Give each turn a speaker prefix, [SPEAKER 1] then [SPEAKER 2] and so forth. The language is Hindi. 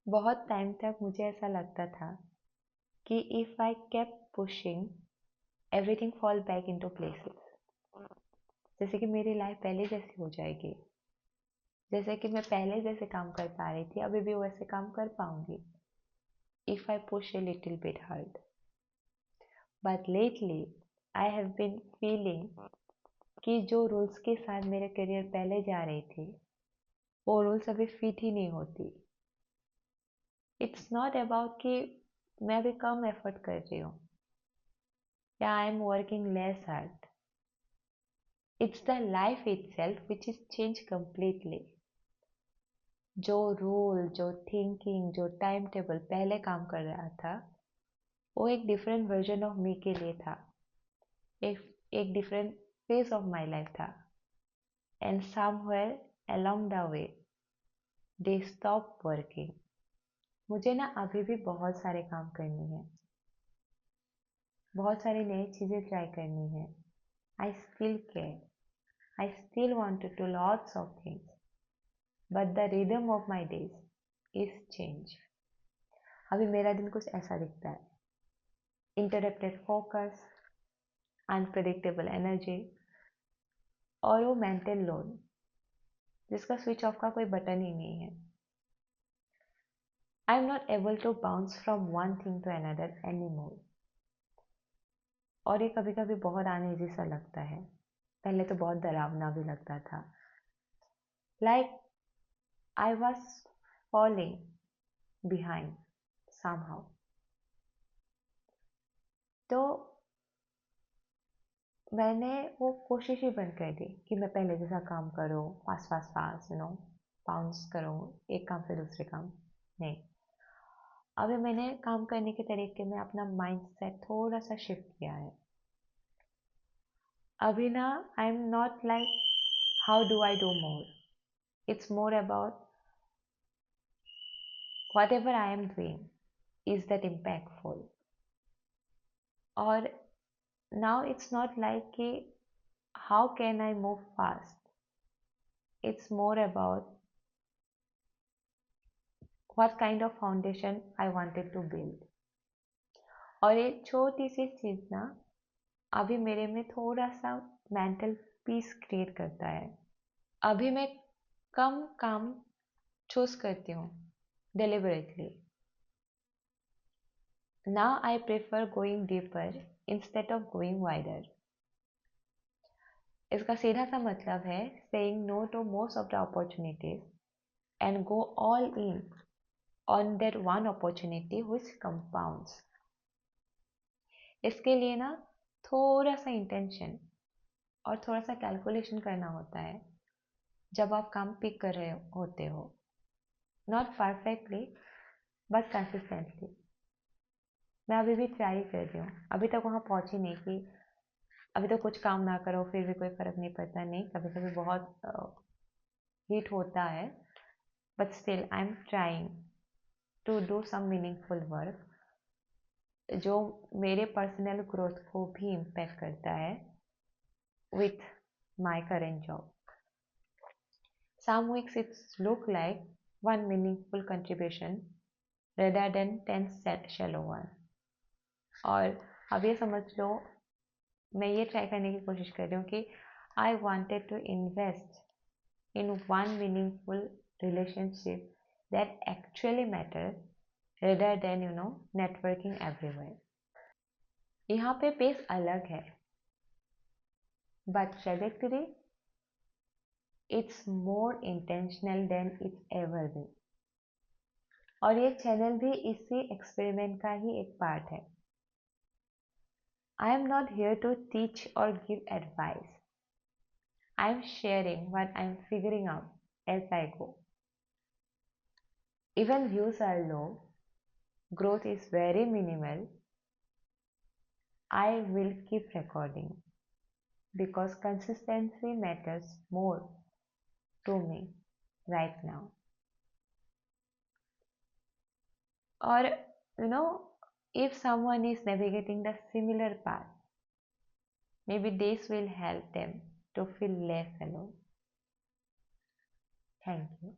[SPEAKER 1] बहुत टाइम तक मुझे ऐसा लगता था कि if I kept pushing everything fall back into places, जैसे कि मेरी लाइफ पहले जैसी हो जाएगी, जैसे कि मैं पहले जैसे काम कर पा रही थी अभी भी वैसे काम कर पाऊंगी if I push a little bit hard. But lately I have been feeling कि जो रूल्स के साथ मेरे करियर पहले जा रही थी वो रूल्स अभी फिट ही नहीं होती। इट्स नॉट अबाउट कि मैं अभी कम एफर्ट कर रही हूँ या I am working less hard. It's the life itself which is change completely. जो रूल, जो थिंकिंग, जो टाइम टेबल पहले काम कर रहा था वो एक डिफरेंट वर्जन ऑफ मी के लिए था, एक different phase of my life था। And somewhere along the way they stop working. मुझे ना अभी भी बहुत सारे काम करनी है, बहुत सारी नई चीज़ें ट्राई करनी है। I still care, I still want to do lots of things, but the rhythm of my days is change. अभी मेरा दिन कुछ ऐसा दिखता है, interrupted focus, unpredictable energy और वो mental load जिसका स्विच ऑफ का कोई बटन ही नहीं है। I am not able to bounce from one thing to another anymore. और ये कभी कभी बहुत अनईजी सा लगता है, पहले तो बहुत डरावना भी लगता था। Like I was falling behind somehow. तो मैंने वो कोशिश ही बंद कर दी कि मैं पहले जैसा काम करूँ, फास्ट फास्ट फास्ट बाउंस करूँ एक काम से दूसरे काम। नहीं, अभी मैंने काम करने के तरीके में अपना माइंड सेट थोड़ा सा शिफ्ट किया है। अभी ना आई am not like how do I do more, it's more about what ever I am doing is that impactful. और नाउ इट्स नॉट लाइक कि how can I move fast, it's more about what kind of foundation I wanted to build. और ये छोटी सी चीज़ ना अभी मेरे में थोड़ा सा मेंटल पीस क्रिएट करता है। अभी मैं कम काम चूज करती हूँ deliberately. Now I prefer going deeper instead of going wider. इसका सीधा सा मतलब है saying no to most of the opportunities and go all in on that one opportunity which compounds. इसके लिए ना थोड़ा सा इंटेंशन और थोड़ा सा कैलकुलेशन करना होता है जब आप काम पिक कर रहे होते हो, नॉट परफेक्टली बट कंसिस्टेंटली। मैं अभी भी ट्राई कर रही हूँ, अभी तक वहाँ पहुँची नहीं कि अभी तो कुछ काम ना करो फिर भी कोई फ़र्क नहीं पड़ता। नहीं, कभी कभी बहुत हीट होता है, but still I am trying to do some meaningful work जो मेरे पर्सनल ग्रोथ को भी इम्पैक्ट करता है with my current job. Some weeks it look like one meaningful contribution rather than 10 shallow one. और अब ये समझ लो मैं ये ट्राई करने की कोशिश कर रही हूँ कि I wanted to invest in one meaningful relationship that actually matters rather than networking everywhere. यहाँ पे पेस अलग है, but trajectory it's more intentional than it's ever been. और ये चैनल भी इसी एक्सपेरिमेंट का ही एक पार्ट है। I am not here to teach और give advice, I am sharing what I am figuring out as I go. Even views are low, growth is very minimal, I will keep recording because consistency matters more to me right now. Or if someone is navigating the similar path, maybe this will help them to feel less alone. Thank you.